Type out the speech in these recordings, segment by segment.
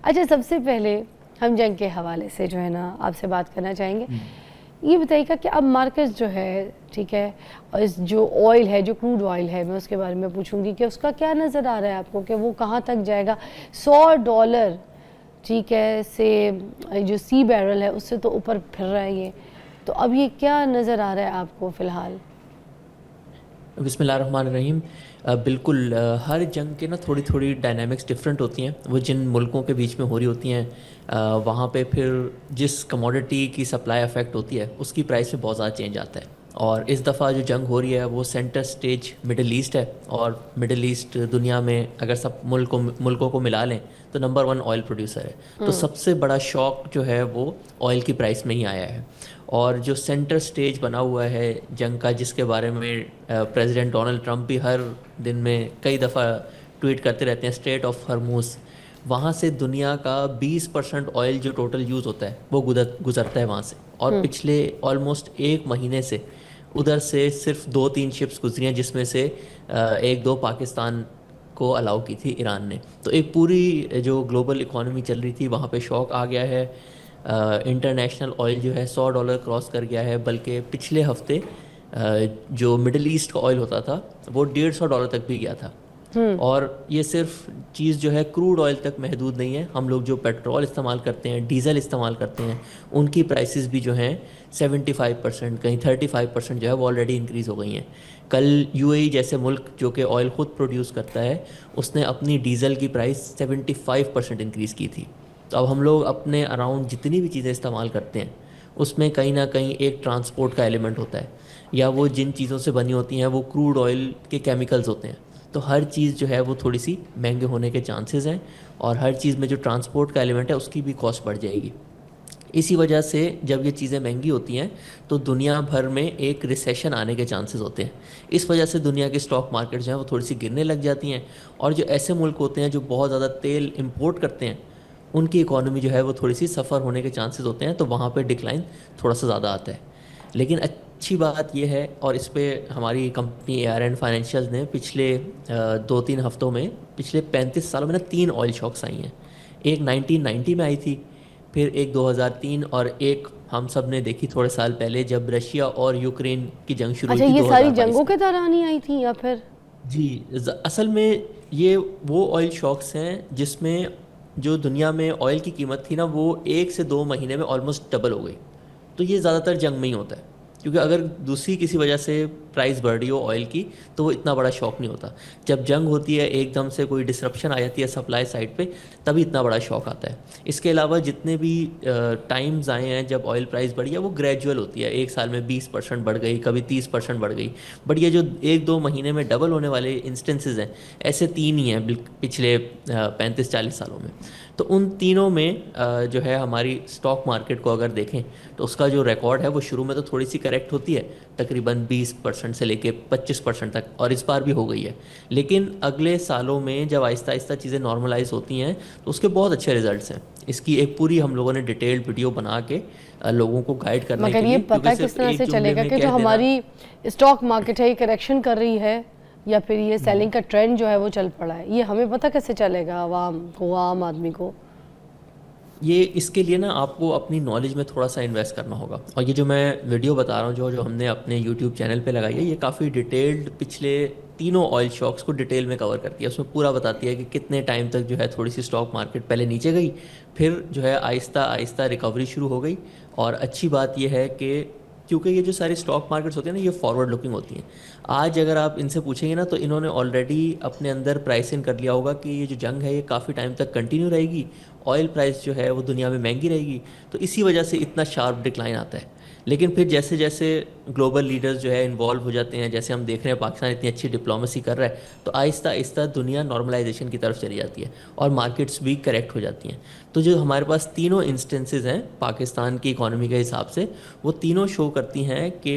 अच्छा, सबसे पहले हम जंग के हवाले से जो है ना आपसे बात करना चाहेंगे। ये बताइएगा कि अब मार्केट जो है, ठीक है, और इस जो ऑयल है, जो क्रूड ऑयल है, मैं उसके बारे में पूछूंगी कि उसका क्या नज़र आ रहा है आपको कि वो कहाँ तक जाएगा। $100, ठीक है, से जो सी बैरल है उससे तो ऊपर फिर रहा है ये, तो अब ये क्या नज़र आ रहा है आपको फ़िलहाल? बिस्मिल्लाहिर्रहमानिर्रहीम। बिल्कुल, हर जंग के ना थोड़ी थोड़ी डायनामिक्स डिफरेंट होती हैं। वो जिन मुल्कों के बीच में हो रही होती हैं, वहाँ पे फिर जिस कमोडिटी की सप्लाई अफेक्ट होती है उसकी प्राइस में बहुत ज़्यादा चेंज आता है। और इस दफ़ा जो जंग हो रही है वो सेंटर स्टेज मिडिल ईस्ट है। और मिडिल ईस्ट दुनिया में अगर सब मुल्कों को मिला लें तो नंबर 1 ऑयल प्रोड्यूसर है। तो सबसे बड़ा शॉक जो है वो ऑयल की प्राइस में ही आया है। और जो सेंटर स्टेज बना हुआ है जंग का, जिसके बारे में प्रेसिडेंट डोनाल्ड ट्रंप भी हर दिन में कई दफ़ा ट्वीट करते रहते हैं, स्ट्रेट ऑफ हरमूज, वहाँ से दुनिया का 20% ऑयल जो टोटल यूज़ होता है वो गुजरता है वहाँ से। और पिछले ऑलमोस्ट एक महीने से उधर से सिर्फ 2-3 शिप्स गुजरी हैं, जिसमें से एक दो पाकिस्तान को अलाउ की थी ईरान ने। तो एक पूरी जो ग्लोबल इकोनॉमी चल रही थी वहाँ पे शॉक आ गया है। इंटरनेशनल ऑयल जो है $100 क्रॉस कर गया है। बल्कि पिछले हफ्ते जो मिडिल ईस्ट का ऑयल होता था वो $150 तक भी गया था। और ये सिर्फ चीज़ जो है क्रूड ऑयल तक महदूद नहीं है। हम लोग जो पेट्रोल इस्तेमाल करते हैं, डीजल इस्तेमाल करते हैं, उनकी प्राइसेस भी जो हैं 75%, कहीं 35% जो है वो ऑलरेडी इंक्रीज़ हो गई हैं। कल यूएई जैसे मुल्क जो कि ऑयल ख़ुद प्रोड्यूस करता है, उसने अपनी डीजल की प्राइस 75% इंक्रीज़ की थी। तो अब हम लोग अपने अराउंड जितनी भी चीज़ें इस्तेमाल करते हैं उसमें कहीं ना कहीं एक ट्रांसपोर्ट का एलिमेंट होता है, या वो जिन चीज़ों से बनी होती हैं वो क्रूड ऑयल के केमिकल्स होते हैं। तो हर चीज़ जो है वो थोड़ी सी महंगे होने के चांसेस हैं। और हर चीज़ में जो ट्रांसपोर्ट का एलिमेंट है उसकी भी कॉस्ट बढ़ जाएगी। इसी वजह से जब ये चीज़ें महंगी होती हैं तो दुनिया भर में एक रिसेशन आने के चांसेस होते हैं। इस वजह से दुनिया की स्टॉक मार्केट जो है वो थोड़ी सी गिरने लग जाती हैं। और जो ऐसे मुल्क होते हैं जो बहुत ज़्यादा तेल इंपोर्ट करते हैं, उनकी इकोनॉमी जो है वो थोड़ी सी सफ़र होने के चांसेस होते हैं, तो वहाँ पे डिक्लाइन थोड़ा सा ज़्यादा आता है। लेकिन अच्छी बात यह है, और इस पे हमारी कंपनी ARN फाइनेंशियल ने पिछले 2-3 हफ्तों में, पिछले 35 सालों में ना 3 ऑयल शॉक्स आई हैं। एक 1990 में आई थी, फिर एक 2003, और एक हम सब ने देखी थोड़े साल पहले जब रशिया और यूक्रेन की जंग शुरू हुई अच्छा, थी ये सारी 2022 जंगों में। के दौरान ही आई थी या फिर? जी, असल में ये वो ऑयल शॉक्स हैं जिसमें जो दुनिया में ऑयल की कीमत थी ना वो 1 से 2 महीने में ऑलमोस्ट डबल हो गई। तो ये ज़्यादातर जंग में ही होता है, क्योंकि अगर दूसरी किसी वजह से प्राइस बढ़ रही हो ऑयल की तो वो इतना बड़ा शॉक नहीं होता। जब जंग होती है, एकदम से कोई डिसरप्शन आ जाती है सप्लाई साइड पे, तभी इतना बड़ा शॉक आता है। इसके अलावा जितने भी टाइम्स आए हैं जब ऑयल प्राइस बढ़ी है वो ग्रेजुअल होती है। एक साल में 20% बढ़ गई, कभी 30% बढ़ गई। बट ये जो 1-2 महीने में डबल होने वाले इंस्टेंसेस हैं, ऐसे 3 ही हैं पिछले 35-40 सालों में। तो उन तीनों में जो है हमारी स्टॉक मार्केट को अगर देखें तो उसका जो रिकॉर्ड है वो शुरू में तो थोड़ी सी करेक्ट होती है, तकरीबन 20% से लेके 25% तक, और इस बार भी हो गई है। लेकिन अगले सालों में जब आहिस्ता आहिस्ता चीज़ें नॉर्मलाइज होती हैं तो उसके बहुत अच्छे रिजल्ट्स हैं। इसकी एक पूरी हम लोगों ने डिटेल्ड वीडियो बना के लोगों को गाइड करने मगर के ये लिए, पता क्योंकि किस सिर्फ तरह एक से जुमले चलेगा में कि जो कह देना। हमारी स्टॉक मार्केट है ये करेक्शन कर रही है या फिर ये सेलिंग का ट्रेंड जो है वो चल पड़ा है, ये हमें पता कैसे चलेगा आवाम को, आम आदमी को? ये इसके लिए ना आपको अपनी नॉलेज में थोड़ा सा इन्वेस्ट करना होगा। और ये जो मैं वीडियो बता रहा हूँ, जो जो हमने अपने यूट्यूब चैनल पे लगाई है, ये काफ़ी डिटेल्ड पिछले तीनों ऑयल शॉक्स को डिटेल में कवर करती है। उसमें पूरा बताती है कि कितने टाइम तक जो है थोड़ी सी स्टॉक मार्केट पहले नीचे गई, फिर जो है आहिस्ता आहिस्ता रिकवरी शुरू हो गई। और अच्छी बात यह है कि क्योंकि ये जो सारी स्टॉक मार्केट्स होती हैं ना ये फॉरवर्ड लुकिंग होती हैं। आज अगर आप इनसे पूछेंगे ना तो इन्होंने ऑलरेडी अपने अंदर प्राइस इन कर लिया होगा कि ये जो जंग है ये काफ़ी टाइम तक कंटिन्यू रहेगी, ऑयल प्राइस जो है वो दुनिया में महंगी रहेगी। तो इसी वजह से इतना शार्प डिक्लाइन आता है। लेकिन फिर जैसे जैसे ग्लोबल लीडर्स जो है इन्वॉल्व हो जाते हैं, जैसे हम देख रहे हैं पाकिस्तान इतनी अच्छी डिप्लोमेसी कर रहा है, तो आहिस्ता आहिस्ता दुनिया नॉर्मलाइजेशन की तरफ चली जाती है और मार्केट्स भी करेक्ट हो जाती हैं। तो जो हमारे पास तीनों इंस्टेंसेस हैं पाकिस्तान की इकोनॉमी के हिसाब से, वो तीनों शो करती हैं कि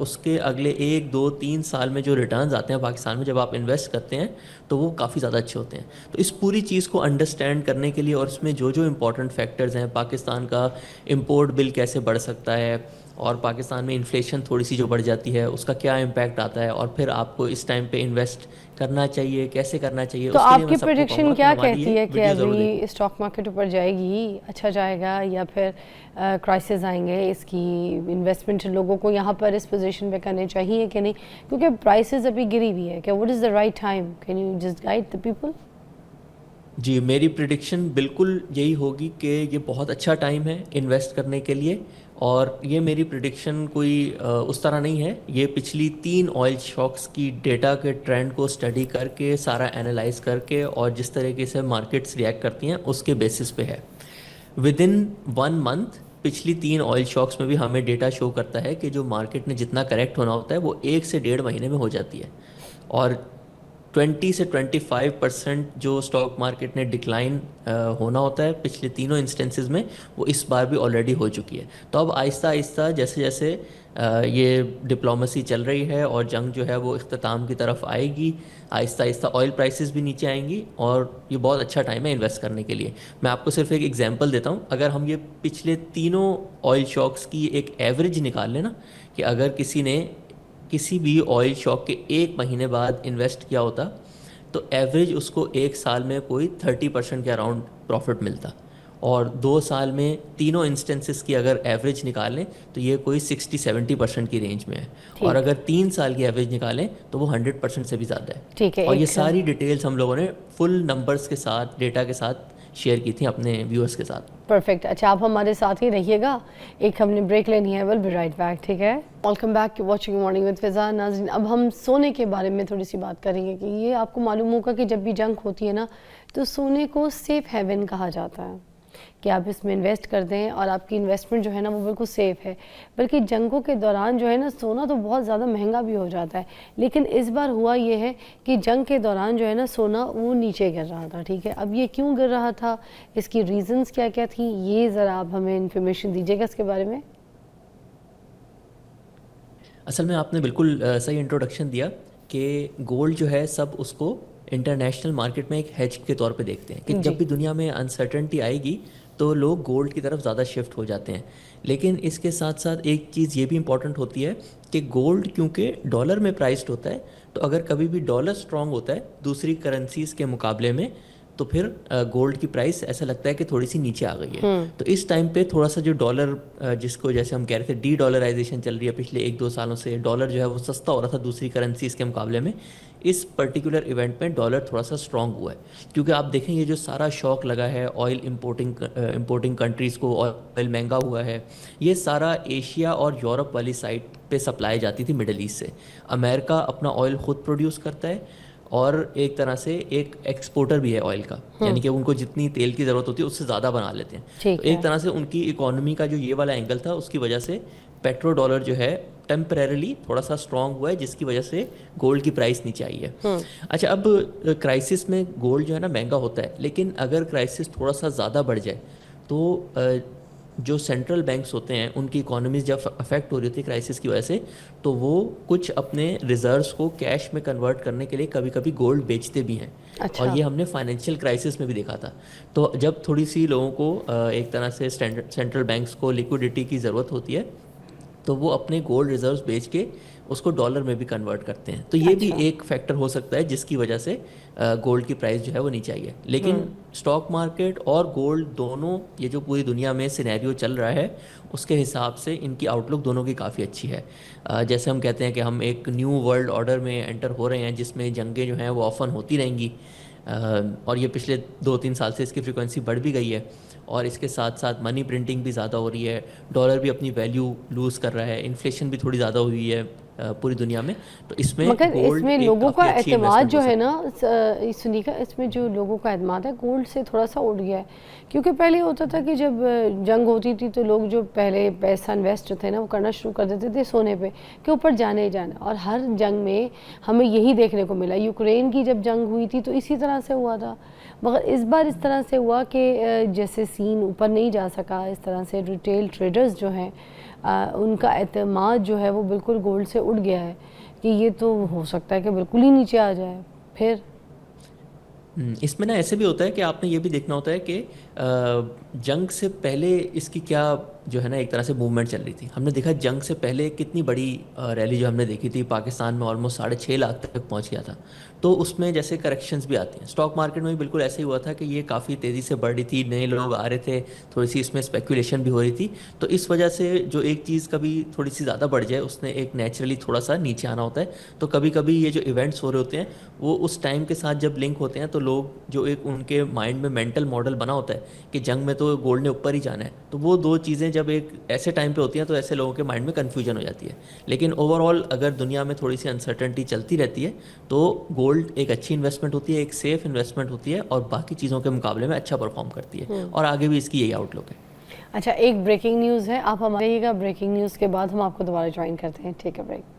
उसके अगले 1-2-3 साल में जो रिटर्न्स आते हैं पाकिस्तान में जब आप इन्वेस्ट करते हैं तो वो काफ़ी ज़्यादा अच्छे होते हैं। तो इस पूरी चीज़ को अंडरस्टैंड करने के लिए और इसमें जो जो इम्पोर्टेंट फैक्टर्स हैं, पाकिस्तान का इम्पोर्ट बिल कैसे बढ़ सकता है, और पाकिस्तान में इन्फ्लेशन थोड़ी सी जो बढ़ जाती है उसका क्या इम्पैक्ट आता है, और फिर आपको इस टाइम पे इन्वेस्ट करना चाहिए, कैसे करना चाहिए, तो उसके लिए मैं आपकी सबको प्रेडिक्शन कहूँगा कि क्या हमारी कहती ये है कि वीडियो ज़रूर देखें। अभी स्टॉक मार्केट ऊपर जाएगी, अच्छा जाएगा, या फिर क्राइसिस आएंगे? इसकी इन्वेस्टमेंट लोगों को यहाँ पर इस पोजीशन पे करने चाहिए कि नहीं, क्योंकि प्राइसेस अभी गिरी हुई है? क्या what is the right time? Can you just guide the people? जी, मेरी प्रिडिक्शन बिल्कुल यही होगी कि ये बहुत अच्छा टाइम है इन्वेस्ट करने के लिए। और ये मेरी प्रिडिक्शन कोई उस तरह नहीं है, ये पिछली 3 ऑयल शॉक्स की डेटा के ट्रेंड को स्टडी करके, सारा एनालाइज करके, और जिस तरीके से मार्केट्स रिएक्ट करती हैं उसके बेसिस पे है। विद इन 1 मंथ पिछली 3 ऑयल शॉक्स में भी हमें डेटा शो करता है कि जो मार्केट ने जितना करेक्ट होना होता है वो 1 से 1.5 महीने में हो जाती है। और 20 से 25% जो स्टॉक मार्केट ने डिक्लाइन होना होता है पिछले तीनों इंस्टेंसेस में, वो इस बार भी ऑलरेडी हो चुकी है। तो अब आहिस्ता आहिस्ता जैसे जैसे ये डिप्लोमेसी चल रही है और जंग जो है वो इख्तिताम की तरफ आएगी, आहिस्ता आहिस्ता ऑयल प्राइसेस भी नीचे आएंगी, और ये बहुत अच्छा टाइम है इन्वेस्ट करने के लिए। मैं आपको सिर्फ एक एग्जांपल देता हूँ। अगर हम ये पिछले तीनों ऑयल शॉक्स की एक एवरेज निकाल लें ना, कि अगर किसी ने किसी भी ऑयल शॉक के 1 महीने बाद इन्वेस्ट किया होता, तो एवरेज उसको 1 साल में कोई 30% के अराउंड प्रॉफिट मिलता। और 2 साल में तीनों इंस्टेंसेस की अगर एवरेज निकालें तो ये कोई 60-70% की रेंज में है। और ठीक अगर 3 साल की एवरेज निकालें तो वो 100% से भी ज़्यादा है। ठीक है। और ये एक सारी डिटेल्स हम लोगों ने फुल नंबर्स के साथ, डेटा के साथ शेयर की थी अपने व्यूअर्स के साथ। परफेक्ट। अच्छा, आप हमारे साथ ही रहिएगा, एक हमने ब्रेक लेनी है, विल बी राइट बैक। ठीक है, welcome back to watching morning with Fiza. नाज़रीन, अब हम सोने के बारे में थोड़ी सी बात करेंगे कि ये आपको मालूम होगा कि जब भी जंग होती है ना, तो सोने को सेफ हेवन कहा जाता है कि आप इसमें इन्वेस्ट कर दें और आपकी इन्वेस्टमेंट जो है ना वो बिल्कुल सेफ़ है। बल्कि जंगों के दौरान जो है ना सोना तो बहुत ज़्यादा महंगा भी हो जाता है, लेकिन इस बार हुआ ये है कि जंग के दौरान जो है ना सोना वो नीचे गिर रहा था। ठीक है, अब ये क्यों गिर रहा था, इसकी रीज़न्स क्या क्या थी, ये ज़रा आप हमें इन्फॉर्मेशन दीजिएगा इसके बारे में। असल में आपने बिल्कुल सही इंट्रोडक्शन दिया कि गोल्ड जो है सब उसको इंटरनेशनल मार्केट में एक हेज के तौर पे देखते हैं कि जी। जब भी दुनिया में अनसर्टेनिटी आएगी तो लोग गोल्ड की तरफ ज़्यादा शिफ्ट हो जाते हैं। लेकिन इसके साथ साथ एक चीज़ ये भी इम्पॉर्टेंट होती है कि गोल्ड क्योंकि डॉलर में प्राइस्ड होता है, तो अगर कभी भी डॉलर स्ट्रांग होता है दूसरी करेंसीज के मुकाबले में, तो फिर गोल्ड की प्राइस ऐसा लगता है कि थोड़ी सी नीचे आ गई है। तो इस टाइम पे थोड़ा सा जो डॉलर, जिसको जैसे हम कह रहे थे डी डॉलराइजेशन चल रही है पिछले 1-2 सालों से, डॉलर जो है वो सस्ता हो रहा था दूसरी करेंसीज के मुकाबले में, इस पर्टिकुलर इवेंट में डॉलर थोड़ा सा स्ट्रांग हुआ है। क्योंकि आप देखें ये जो सारा शॉक लगा है ऑयल इंपोर्टिंग कंट्रीज़ को, ऑयल महंगा हुआ है, ये सारा एशिया और यूरोप वाली साइड पे सप्लाई जाती थी मिडल ईस्ट से। अमेरिका अपना ऑयल खुद प्रोड्यूस करता है और एक तरह से एक एक्सपोर्टर भी है ऑयल का, यानी कि उनको जितनी तेल की ज़रूरत होती है उससे ज़्यादा बना लेते हैं। ठीक तो एक है। तरह से उनकी इकोनॉमी का जो ये वाला एंगल था उसकी वजह से पेट्रो डॉलर जो है टेम्परेरली थोड़ा सा स्ट्रांग हुआ है, जिसकी वजह से गोल्ड की प्राइस नीचे आई है। अच्छा, अब क्राइसिस में गोल्ड जो है ना महंगा होता है, लेकिन अगर क्राइसिस थोड़ा सा ज़्यादा बढ़ जाए तो जो सेंट्रल बैंक्स होते हैं उनकी इकोनॉमीज जब अफेक्ट हो रही होती है क्राइसिस की वजह से, तो वो कुछ अपने रिजर्व्स को कैश में कन्वर्ट करने के लिए कभी कभी गोल्ड बेचते भी हैं। अच्छा। और ये हमने फाइनेंशियल क्राइसिस में भी देखा था। तो जब थोड़ी सी लोगों को एक तरह से सेंट्रल बैंक्स को लिक्विडिटी की ज़रूरत होती है, तो वो अपने गोल्ड रिजर्व्स बेच के उसको डॉलर में भी कन्वर्ट करते हैं। तो ये भी अच्छा। एक फैक्टर हो सकता है जिसकी वजह से गोल्ड की प्राइस जो है वो नीचे आई है। लेकिन स्टॉक मार्केट और गोल्ड दोनों, ये जो पूरी दुनिया में सिनेरियो चल रहा है उसके हिसाब से इनकी आउटलुक दोनों की काफ़ी अच्छी है। जैसे हम कहते हैं कि हम एक न्यू वर्ल्ड ऑर्डर में एंटर हो रहे हैं जिसमें जंगें जो हैं वो ऑफन होती रहेंगी, और ये पिछले 2-3 साल से इसकी फ्रिक्वेंसी बढ़ भी गई है। और इसके साथ साथ मनी प्रिंटिंग भी ज़्यादा हो रही है, डॉलर भी अपनी वैल्यू लूज़ कर रहा है, इन्फ्लेशन भी थोड़ी ज़्यादा हुई है पूरी दुनिया में। तो इसमें मगर गोल्ड इसमें एक लोगों का काफ़ी अच्छी एतमाद इन्वेस्टमेंट जो हो है सकती है। ना, सुनीका, इसमें जो लोगों का एतमाद है गोल्ड से थोड़ा सा उठ गया है। क्योंकि पहले होता था कि जब जंग होती थी तो लोग जो पहले पैसा इन्वेस्ट थे ना वो करना शुरू कर देते थे सोने पे के ऊपर जाने ही जाना। और हर जंग में हमें यही देखने को मिला। यूक्रेन की जब जंग हुई थी तो इसी तरह से हुआ था, मगर इस बार इस तरह से हुआ कि जैसे सीन ऊपर नहीं जा सका, इस तरह से रिटेल ट्रेडर्स जो हैं उनका एतमाद जो है वो बिल्कुल गोल्ड से उठ गया है कि ये तो हो सकता है कि बिल्कुल ही नीचे आ जाए फिर। इसमें ना ऐसे भी होता है कि आपने ये भी देखना होता है कि जंग से पहले इसकी क्या जो है ना एक तरह से मूवमेंट चल रही थी। हमने देखा जंग से पहले कितनी बड़ी रैली जो हमने देखी थी, पाकिस्तान में ऑलमोस्ट 6.5 लाख तक पहुंच गया था। तो उसमें जैसे करेक्शंस भी आती हैं, स्टॉक मार्केट में भी बिल्कुल ऐसे ही हुआ था कि ये काफ़ी तेज़ी से बढ़ रही थी, नए लोग आ रहे थे, थोड़ी सी इसमें स्पेकुलेशन भी हो रही थी। तो इस वजह से जो एक चीज़ कभी थोड़ी सी ज़्यादा बढ़ जाए उसने एक नेचुरली थोड़ा सा नीचे आना होता है। तो कभी कभी ये जो इवेंट्स हो रहे होते हैं वो उस टाइम के साथ जब लिंक होते हैं तो लोग जो एक उनके माइंड में मेंटल मॉडल बना होता है कि जंग में तो गोल्ड ने ऊपर ही जाना है, तो वो दो चीज़ें जब एक ऐसे टाइम पे होती हैं तो ऐसे लोगों के माइंड में कन्फ्यूजन हो जाती है। लेकिन ओवरऑल अगर दुनिया में थोड़ी सी अनसर्टेनिटी चलती रहती है तो गोल्ड एक अच्छी इन्वेस्टमेंट होती है, एक सेफ इन्वेस्टमेंट होती है और बाकी चीज़ों के मुकाबले में अच्छा परफॉर्म करती है और आगे भी इसकी यही आउटलुक है। अच्छा, एक ब्रेकिंग न्यूज़ है, आप हमारे ब्रेकिंग न्यूज़ के बाद हम आपको दोबारा ज्वाइन करते हैं। ठीक है, ब्रेक।